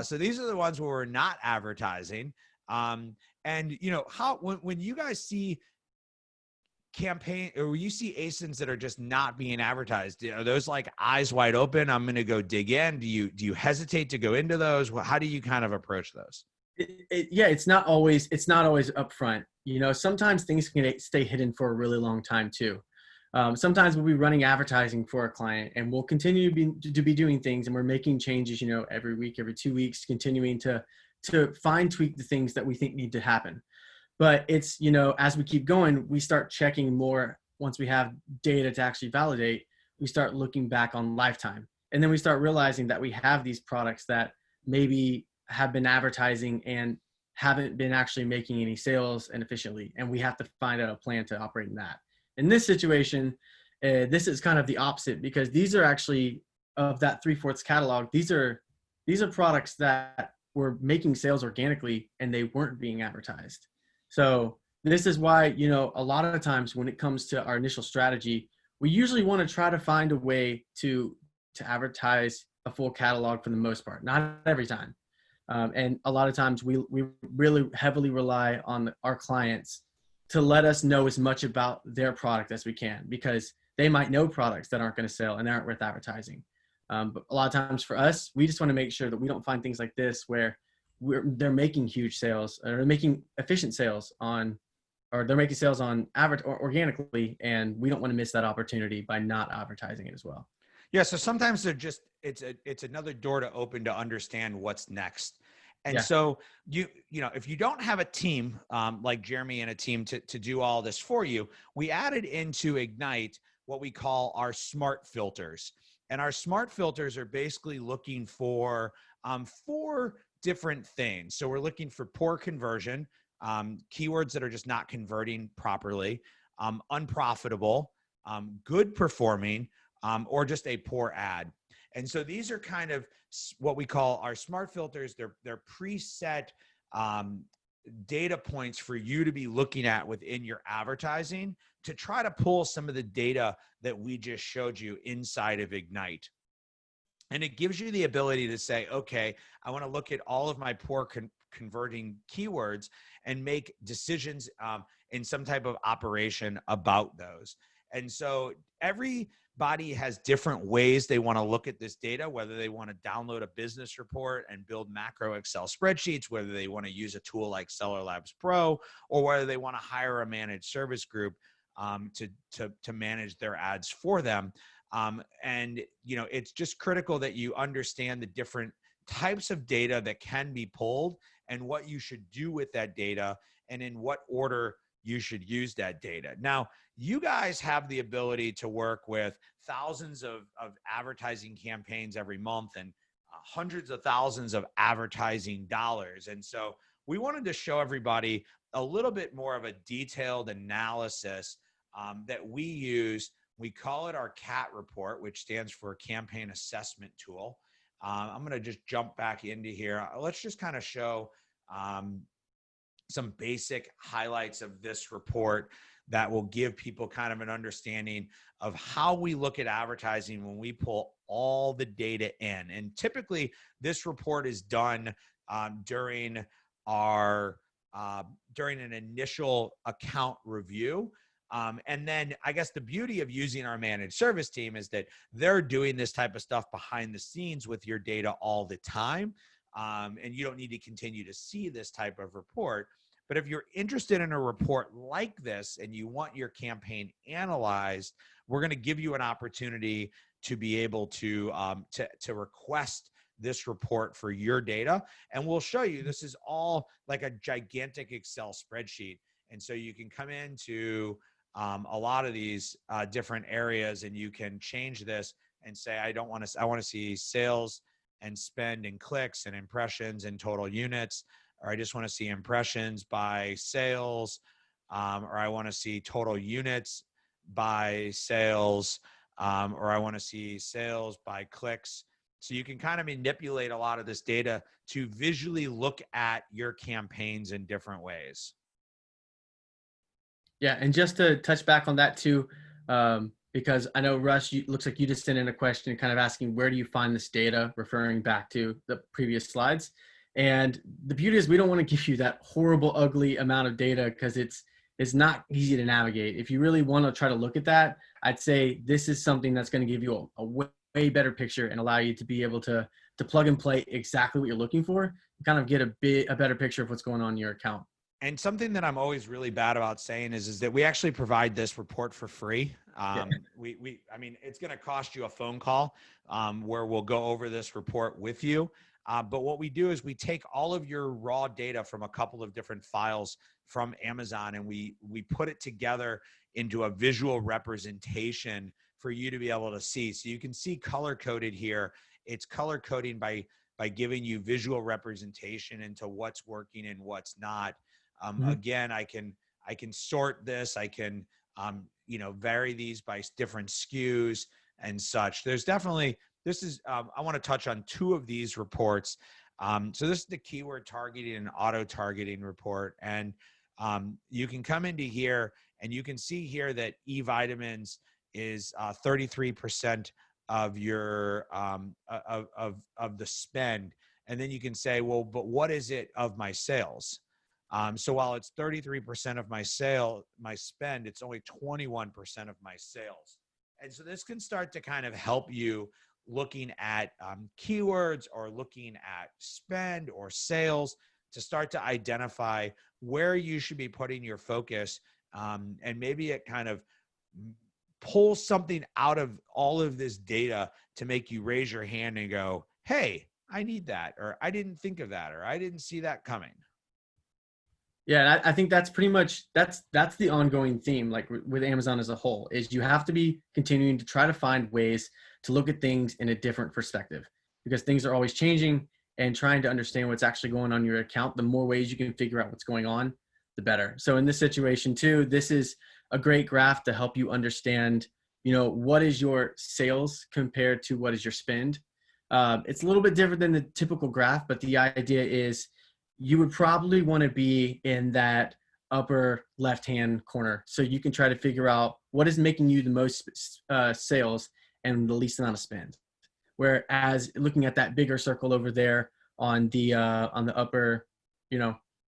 So these are the ones where we're not advertising. And you know, when you guys see campaign, or you see ASINs that are just not being advertised, are those like eyes wide open, I'm going to go dig in? Do you hesitate to go into those? How do you kind of approach those? Yeah, it's not always upfront. You know, sometimes things can stay hidden for a really long time too. Sometimes we'll be running advertising for a client, and we'll continue to be doing things, and we're making changes, you know, every week, every 2 weeks, continuing to fine tweak the things that we think need to happen. But it's, you know, as we keep going, we start checking more. Once we have data to actually validate, we start looking back on lifetime. And then we start realizing that we have these products that maybe have been advertising and haven't been actually making any sales and efficiently. And we have to find out a plan to operate in that. In this situation, this is kind of the opposite, because these are actually, of that 3/4 catalog, these are products that were making sales organically and they weren't being advertised. So this is why, you know, a lot of times when it comes to our initial strategy, we usually want to try to find a way to advertise a full catalog for the most part, not every time. And a lot of times we really heavily rely on our clients to let us know as much about their product as we can, because they might know products that aren't going to sell and aren't worth advertising. But a lot of times for us, we just want to make sure that we don't find things like this where they're making huge sales, or they're making efficient sales they're making sales on organically, and we don't want to miss that opportunity by not advertising it as well. Yeah, so sometimes they're just it's another door to open to understand what's next. And so you know, if you don't have a team like Jeremy and a team to do all this for you, we added into Ignite what we call our smart filters. And our smart filters are basically looking for 4 different things. So we're looking for poor conversion, keywords that are just not converting properly, unprofitable, good performing, or just a poor ad. And so these are kind of what we call our smart filters. They're preset data points for you to be looking at within your advertising to try to pull some of the data that we just showed you inside of Ignite. And it gives you the ability to say, okay, I want to look at all of my poor converting keywords and make decisions in some type of operation about those. And so everybody has different ways they want to look at this data, whether they want to download a business report and build macro Excel spreadsheets, whether they want to use a tool like Seller Labs Pro, or whether they want to hire a managed service group to manage their ads for them. And, you know, it's just critical that you understand the different types of data that can be pulled and what you should do with that data and in what order you should use that data. Now, you guys have the ability to work with thousands of advertising campaigns every month and hundreds of thousands of advertising dollars. And so we wanted to show everybody a little bit more of a detailed analysis that we use. We call it our CAT report, which stands for Campaign Assessment Tool. I'm going to just jump back into here. Let's just kind of show some basic highlights of this report that will give people kind of an understanding of how we look at advertising when we pull all the data in. And typically, this report is done during an initial account review. And then I guess the beauty of using our managed service team is that they're doing this type of stuff behind the scenes with your data all the time. And you don't need to continue to see this type of report. But if you're interested in a report like this and you want your campaign analyzed, we're going to give you an opportunity to be able to request this report for your data. And we'll show you, this is all like a gigantic Excel spreadsheet. And so you can come into a lot of these different areas and you can change this and say, I want to see sales and spend and clicks and impressions and total units, or I just want to see impressions by sales, or I want to see total units by sales, or I want to see sales by clicks. So you can kind of manipulate a lot of this data to visually look at your campaigns in different ways. Yeah, and just to touch back on that too, because I know, Russ, looks like you just sent in a question kind of asking, where do you find this data, referring back to the previous slides. And the beauty is we don't want to give you that horrible, ugly amount of data because it's not easy to navigate. If you really want to try to look at that, I'd say this is something that's going to give you a way better picture and allow you to be able to plug and play exactly what you're looking for and kind of get a better picture of what's going on in your account. And something that I'm always really bad about saying is that we actually provide this report for free. I mean, it's going to cost you a phone call where we'll go over this report with you. But what we do is we take all of your raw data from a couple of different files from Amazon and we put it together into a visual representation for you to be able to see. So you can see color coded here. It's color coding by giving you visual representation into what's working and what's not. Again, I can sort this. I can, vary these by different SKUs and such. There's definitely, I want to touch on two of these reports. So this is the keyword targeting and auto targeting report. And you can come into here and you can see here that E-vitamins is 33% of your, of the spend. And then you can say, well, but what is it of my sales? So while it's 33% of my spend, it's only 21% of my sales. And so this can start to kind of help you looking at keywords or looking at spend or sales to start to identify where you should be putting your focus. And maybe it kind of pulls something out of all of this data to make you raise your hand and go, hey, I need that, or I didn't think of that, or I didn't see that coming. Yeah, I think that's pretty much, that's the ongoing theme, like with Amazon as a whole, is you have to be continuing to try to find ways to look at things in a different perspective because things are always changing and trying to understand what's actually going on in your account. The more ways you can figure out what's going on, the better. So in this situation too, this is a great graph to help you understand, what is your sales compared to what is your spend. It's a little bit different than the typical graph, but the idea is you would probably want to be in that upper left-hand corner. So you can try to figure out what is making you the most sales and the least amount of spend. Whereas looking at that bigger circle over there on the upper,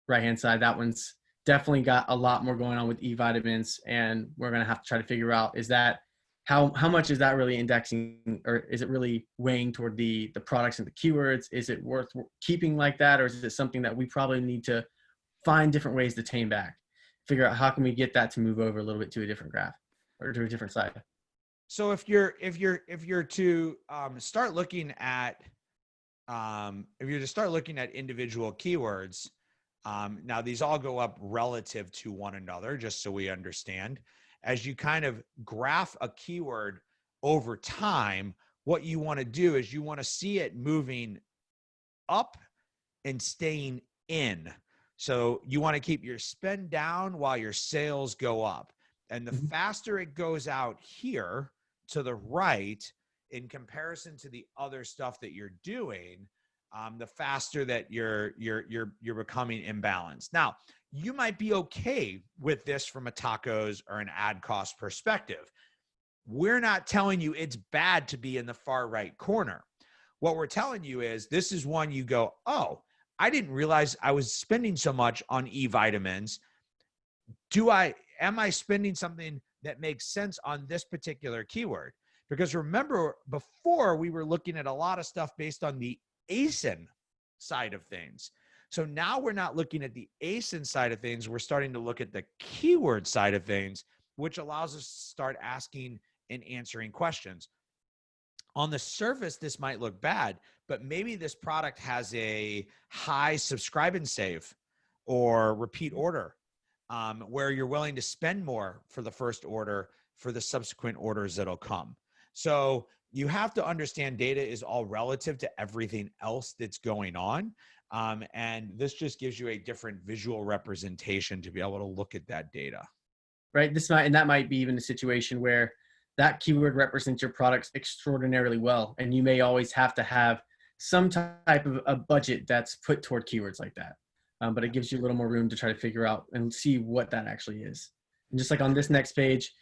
right-hand side, that one's definitely got a lot more going on with E-vitamins, and we're going to have to try to figure out, is that how much is that really indexing, or is it really weighing toward the products and the keywords? Is it worth keeping like that, or is it something that we probably need to find different ways to tame back, figure out how can we get that to move over a little bit to a different graph or to a different side? So if you're to start looking at individual keywords, now these all go up relative to one another, just so we understand. As you kind of graph a keyword over time, what you want to do is you want to see it moving up and staying in. So you want to keep your spend down while your sales go up. And the faster it goes out here to the right in comparison to the other stuff that you're doing, the faster that you're becoming imbalanced. Now, you might be okay with this from a TACoS or an ACOS perspective. We're not telling you it's bad to be in the far right corner. What we're telling you is this is one you go, oh, I didn't realize I was spending so much on E-vitamins. Am I spending something that makes sense on this particular keyword? Because remember, before we were looking at a lot of stuff based on the ASIN side of things. So now we're not looking at the ASIN side of things. We're starting to look at the keyword side of things, which allows us to start asking and answering questions. On the surface, this might look bad, but maybe this product has a high subscribe and save or repeat order, where you're willing to spend more for the first order for the subsequent orders that'll come. So you have to understand data is all relative to everything else that's going on. And this just gives you a different visual representation to be able to look at that data. Right. That might be even a situation where that keyword represents your products extraordinarily well. And you may always have to have some type of a budget that's put toward keywords like that. But it gives you a little more room to try to figure out and see what that actually is. And just like on this next page,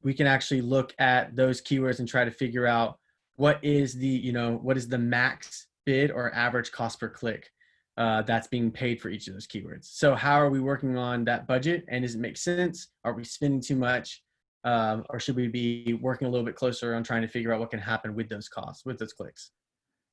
we can actually look at those keywords and try to figure out what is the max bid or average cost per click that's being paid for each of those keywords. So how are we working on that budget, and does it make sense? Are we spending too much? Or should we be working a little bit closer on trying to figure out what can happen with those costs, with those clicks?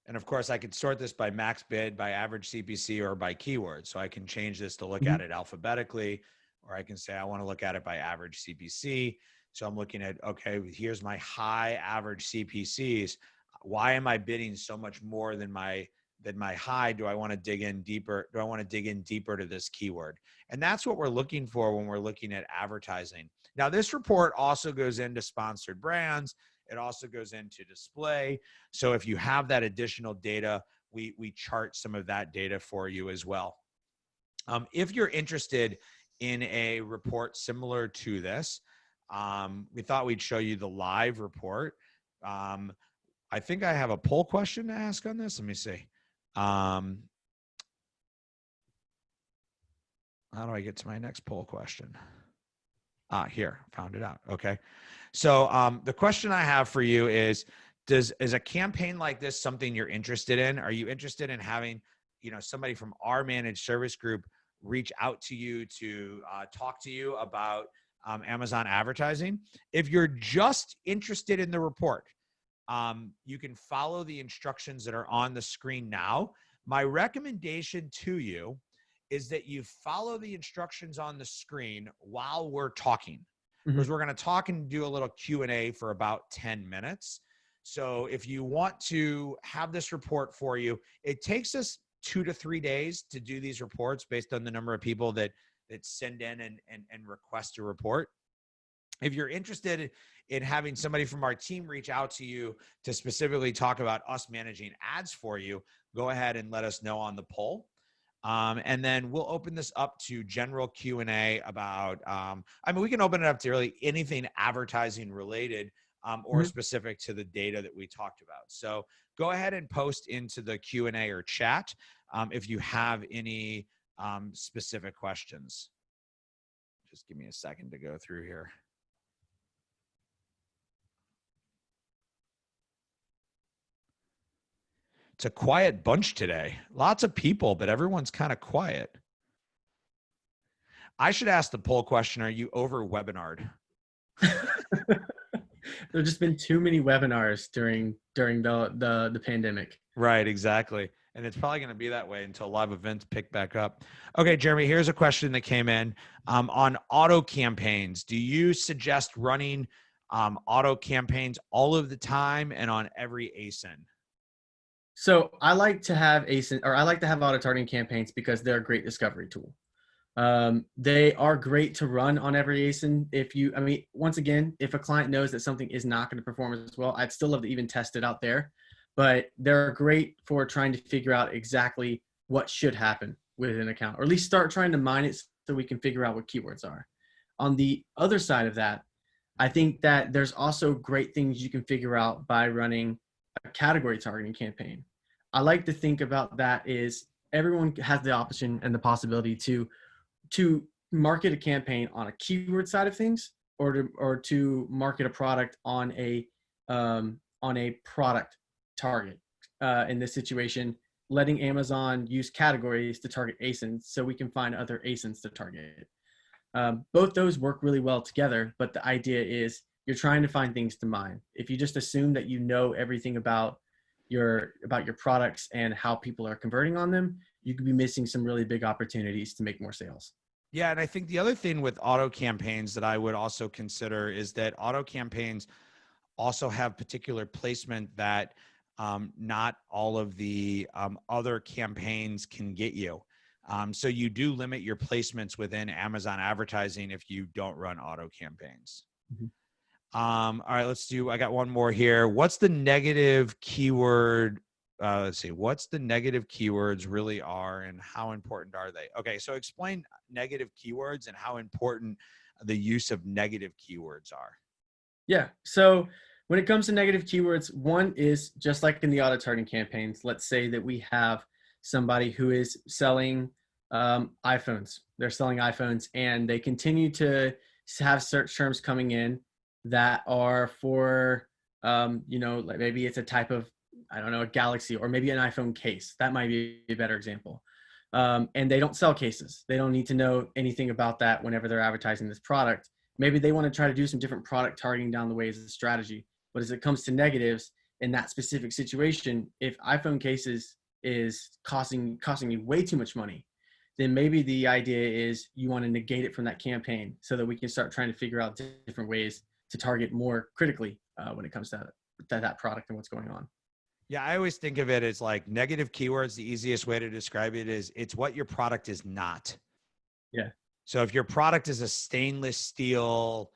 And of course, I could sort this by max bid, by average CPC, or by keyword. So I can change this to look at it alphabetically, or I can say I want to look at it by average CPC. So I'm looking at, okay, here's my high average CPCs. Why am I bidding so much more than my high? Do I want to dig in deeper? Do I want to dig in deeper to this keyword? And that's what we're looking for when we're looking at advertising. Now, this report also goes into sponsored brands. It also goes into display. So if you have that additional data, we chart some of that data for you as well. If you're interested in a report similar to this, we thought we'd show you the live report. I think I have a poll question to ask on this. Let me see. How do I get to my next poll question? Here, found it out. Okay. So the question I have for you is a campaign like this something you're interested in? Are you interested in having, somebody from our managed service group reach out to you to talk to you about Amazon advertising? If you're just interested in the report, you can follow the instructions that are on the screen now. My recommendation to you is that you follow the instructions on the screen while we're talking, because we're going to talk and do a little Q&A for about 10 minutes. So if you want to have this report for you, it takes us 2 to 3 days to do these reports based on the number of people that send in and request a report. If you're interested in having somebody from our team reach out to you to specifically talk about us managing ads for you, go ahead and let us know on the poll. And then we'll open this up to general Q&A about, we can open it up to really anything advertising related or specific to the data that we talked about. So go ahead and post into the Q&A or chat if you have any specific questions. Just give me a second to go through here. It's a quiet bunch today. Lots of people, but everyone's kind of quiet. I should ask the poll question, are you over webinared? There's just been too many webinars during the pandemic. Right, exactly. And it's probably going to be that way until live events pick back up. Okay, Jeremy, here's a question that came in on auto campaigns. Do you suggest running auto campaigns all of the time and on every ASIN? So I like to have ASIN, or I like to have auto targeting campaigns because they're a great discovery tool. They are great to run on every ASIN. Once again, if a client knows that something is not going to perform as well, I'd still love to even test it out there. But they're great for trying to figure out exactly what should happen with an account, or at least start trying to mine it so we can figure out what keywords are. On the other side of that, I think that there's also great things you can figure out by running a category targeting campaign. I like to think about that is everyone has the option and the possibility to market a campaign on a keyword side of things, or to market a product on a product target. In this situation, letting Amazon use categories to target ASINs so we can find other ASINs to target. Both those work really well together, but the idea is you're trying to find things to mine. If you just assume that you know everything about your products and how people are converting on them, you could be missing some really big opportunities to make more sales. Yeah, and I think the other thing with auto campaigns that I would also consider is that auto campaigns also have particular placement that not all of the other campaigns can get you. So you do limit your placements within Amazon advertising if you don't run auto campaigns. All right, I got one more here. What's the negative keyword? Let's see, what's the negative keywords really are and how important are they? Okay, so explain negative keywords and how important the use of negative keywords are. Yeah, so when it comes to negative keywords, one is just like in the auto targeting campaigns. Let's say that we have somebody who is selling iPhones. They're selling iPhones and they continue to have search terms coming in that are for, like maybe it's a type of, a Galaxy, or maybe an iPhone case. That might be a better example. And they don't sell cases. They don't need to know anything about that whenever they're advertising this product. Maybe they want to try to do some different product targeting down the way as a strategy. But as it comes to negatives in that specific situation, if iPhone cases is costing you way too much money, then maybe the idea is you want to negate it from that campaign so that we can start trying to figure out different ways to target more critically when it comes to that product and what's going on. Yeah, I always think of it as like negative keywords. The easiest way to describe it is it's what your product is not. Yeah. So if your product is a stainless steel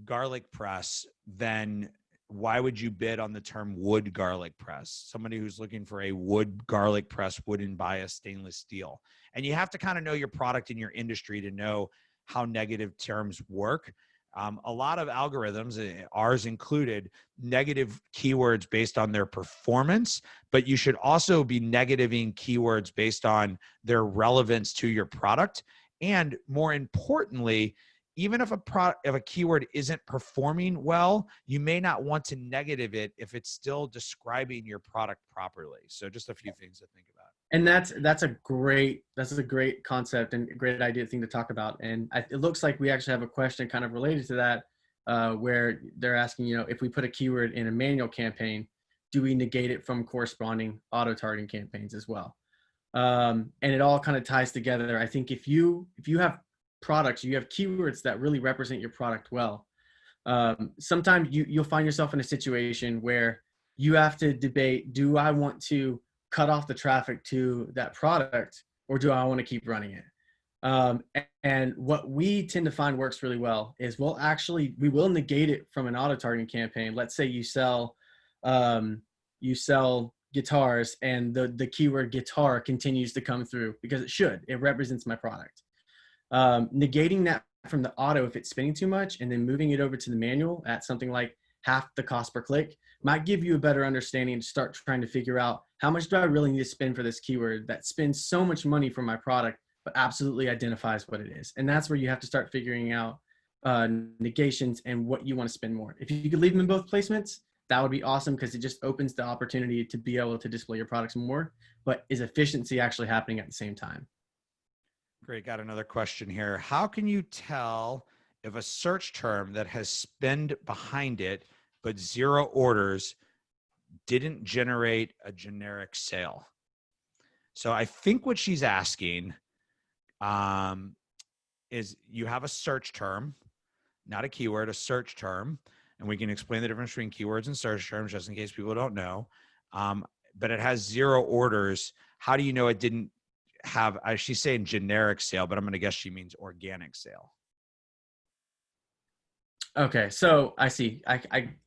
garlic press, then why would you bid on the term wood garlic press? Somebody who's looking for a wood garlic press wouldn't buy a stainless steel. And you have to kind of know your product and your industry to know how negative terms work. A lot of algorithms, ours included, negative keywords based on their performance, but you should also be negativing keywords based on their relevance to your product. And more importantly, even if a keyword isn't performing well, you may not want to negative it if it's still describing your product properly. So just a few things to think about. And that's a great concept and a great thing to talk about. And it looks like we actually have a question kind of related to that, where they're asking, if we put a keyword in a manual campaign, do we negate it from corresponding auto targeting campaigns as well? And it all kind of ties together. I think if you have products, you have keywords that really represent your product well, sometimes you'll find yourself in a situation where you have to debate, do I want to cut off the traffic to that product, or do I want to keep running it? And what we tend to find works really well is we will negate it from an auto targeting campaign. Let's say you sell guitars, and the keyword guitar continues to come through because it should. It represents my product. Negating that from the auto if it's spinning too much, and then moving it over to the manual at something like half the cost per click might give you a better understanding to start trying to figure out how much do I really need to spend for this keyword that spends so much money for my product, but absolutely identifies what it is. And that's where you have to start figuring out negations and what you want to spend more. If you could leave them in both placements, that would be awesome because it just opens the opportunity to be able to display your products more, but is efficiency actually happening at the same time? Great. Got another question here. How can you tell if a search term that has spend behind it, but 0 orders didn't generate a generic sale? So I think what she's asking is you have a search term, not a keyword, a search term. And we can explain the difference between keywords and search terms just in case people don't know. But it has 0 orders. How do you know it didn't have, she's saying generic sale, but I'm going to guess she means organic sale. Okay, so I see.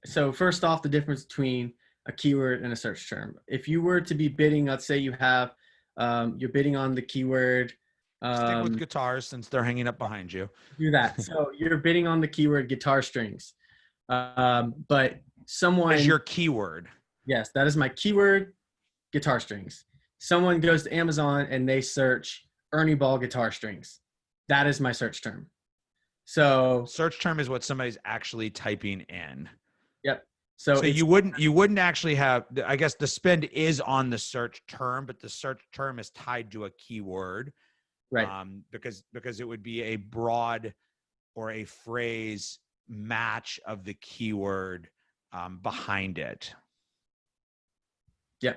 So first off, the difference between a keyword and a search term. If you were to be bidding, let's say you have, you're bidding on the keyword. Stick with guitars since they're hanging up behind you. Do that. So you're bidding on the keyword guitar strings. But someone is your keyword. Yes, that is my keyword, guitar strings. Someone goes to Amazon and they search Ernie Ball guitar strings. That is my search term. So search term is what somebody's actually typing in. Yep. So you wouldn't actually have, I guess the spend is on the search term, but the search term is tied to a keyword. Right. Because it would be a broad or a phrase match of the keyword behind it. Yeah.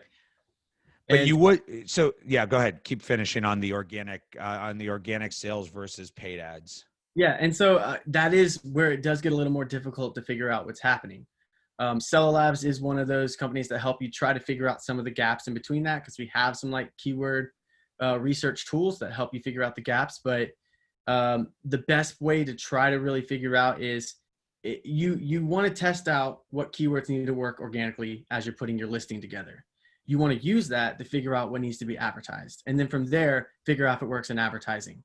But and you would, so yeah, go ahead. Keep finishing on the organic sales versus paid ads. Yeah. And so that is where it does get a little more difficult to figure out what's happening. Seller Labs is one of those companies that help you try to figure out some of the gaps in between that, because we have some like keyword research tools that help you figure out the gaps. But the best way to try to really figure out is you want to test out what keywords need to work organically as you're putting your listing together. You want to use that to figure out what needs to be advertised. And then from there, figure out if it works in advertising.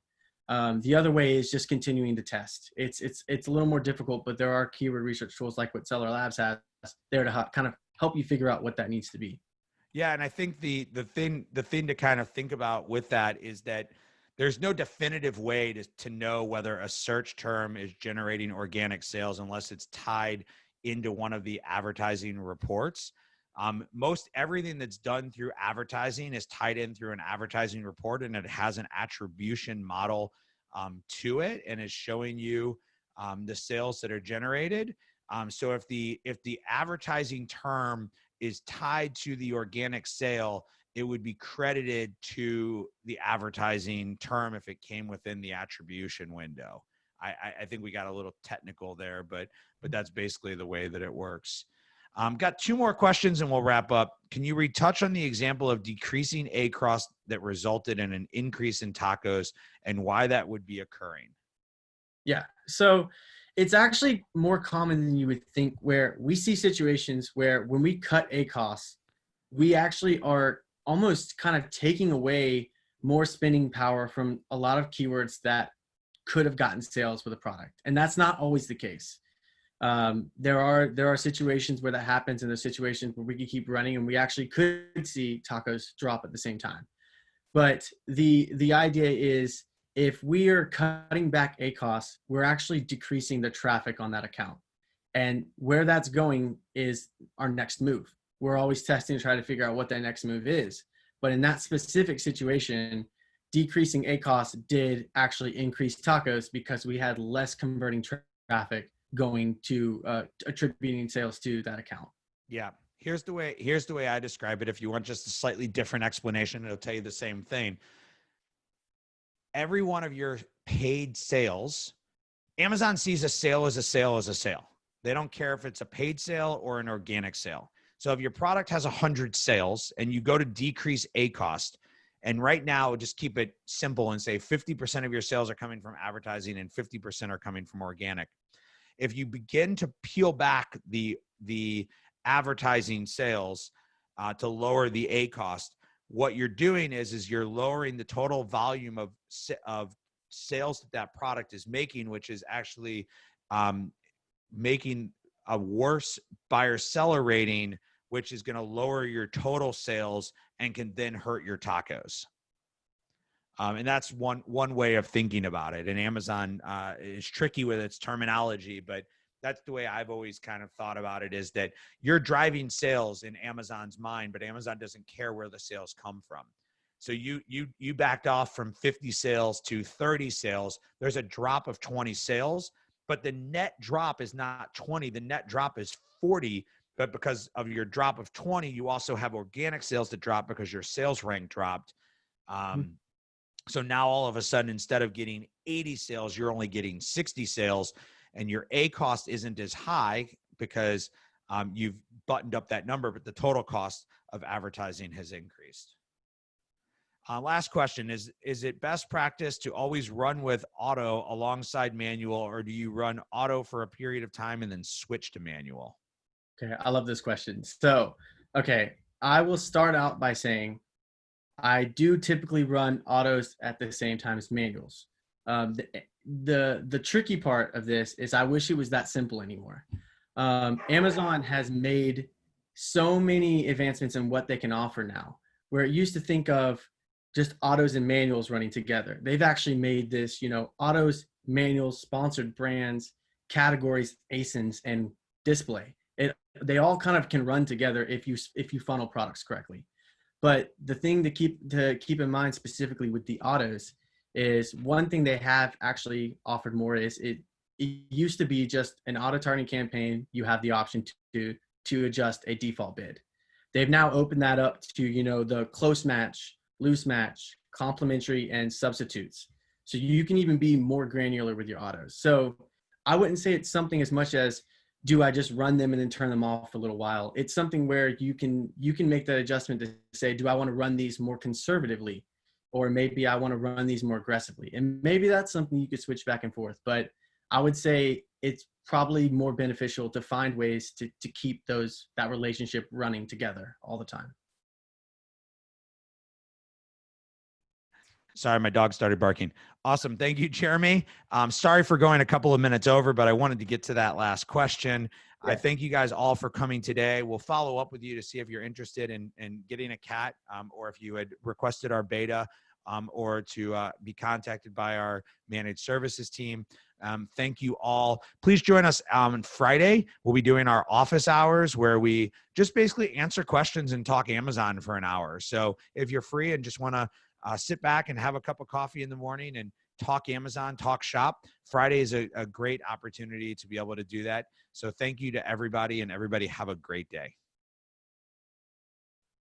The other way is just continuing to test. It's a little more difficult, but there are keyword research tools like what Seller Labs has there to kind of help you figure out what that needs to be. Yeah, and I think the thing to kind of think about with that is that there's no definitive way to know whether a search term is generating organic sales unless it's tied into one of the advertising reports. Most everything that's done through advertising is tied in through an advertising report, and it has an attribution model to it, and is showing you the sales that are generated. So if the advertising term is tied to the organic sale, it would be credited to the advertising term if it came within the attribution window. I think we got a little technical there, but that's basically the way that it works. Got 2 more questions and we'll wrap up. Can you retouch on the example of decreasing ACOS that resulted in an increase in TACoS and why that would be occurring? Yeah, so it's actually more common than you would think, where we see situations where when we cut ACOS, we actually are almost kind of taking away more spending power from a lot of keywords that could have gotten sales with a product. And that's not always the case. There are situations where that happens, and there's situations where we can keep running and we actually could see TACoS drop at the same time. But the idea is, if we are cutting back ACOS, we're actually decreasing the traffic on that account. And where that's going is our next move. We're always testing to try to figure out what that next move is. But in that specific situation, decreasing ACOS did actually increase TACoS because we had less converting traffic going to attributing sales to that account. Yeah. Here's the way I describe it. If you want just a slightly different explanation, it'll tell you the same thing. Every one of your paid sales, Amazon sees a sale as a sale as a sale. They don't care if it's a paid sale or an organic sale. So if your product has 100 sales and you go to decrease ACOS, and right now just keep it simple and say 50% of your sales are coming from advertising and 50% are coming from organic. If you begin to peel back the advertising sales, to lower the ACoS. What you're doing is you're lowering the total volume of sales that product is making, which is actually making a worse buyer-seller rating, which is going to lower your total sales and can then hurt your TACoS. And that's one way of thinking about it. And Amazon is tricky with its terminology, but that's the way I've always kind of thought about it, is that you're driving sales in Amazon's mind, but Amazon doesn't care where the sales come from. So you backed off from 50 sales to 30 sales. There's a drop of 20 sales, but the net drop is not 20. The net drop is 40. But because of your drop of 20, you also have organic sales that drop because your sales rank dropped. So now all of a sudden, instead of getting 80 sales, you're only getting 60 sales, and your ACoS isn't as high because you've buttoned up that number, but the total cost of advertising has increased. Last question is it best practice to always run with auto alongside manual, or do you run auto for a period of time and then switch to manual? Okay, I love this question. So, okay, I will start out by saying I do typically run autos at the same time as manuals. The tricky part of this is I wish it was that simple anymore. Amazon has made so many advancements in what they can offer now, where it used to think of just autos and manuals running together. They've actually made this, autos, manuals, sponsored brands, categories, ASINs, and display. They all kind of can run together if you funnel products correctly. But the thing to keep in mind specifically with the autos is one thing they have actually offered more is it used to be just an auto targeting campaign. You have the option to adjust a default bid. They've now opened that up to, the close match, loose match, complementary, and substitutes. So you can even be more granular with your autos. So I wouldn't say it's something as much as, do I just run them and then turn them off for a little while? It's something where you can make that adjustment to say, do I want to run these more conservatively? Or maybe I want to run these more aggressively. And maybe that's something you could switch back and forth. But I would say it's probably more beneficial to find ways to keep that relationship running together all the time. Sorry, my dog started barking. Awesome. Thank you, Jeremy. Sorry for going a couple of minutes over, but I wanted to get to that last question. Yeah. I thank you guys all for coming today. We'll follow up with you to see if you're interested in getting a cat, or if you had requested our beta, or to be contacted by our managed services team. Thank you all. Please join us on Friday. We'll be doing our office hours where we just basically answer questions and talk Amazon for an hour. So if you're free and just want to sit back and have a cup of coffee in the morning and talk Amazon, talk shop, Friday is a great opportunity to be able to do that. So thank you to everybody, and everybody have a great day.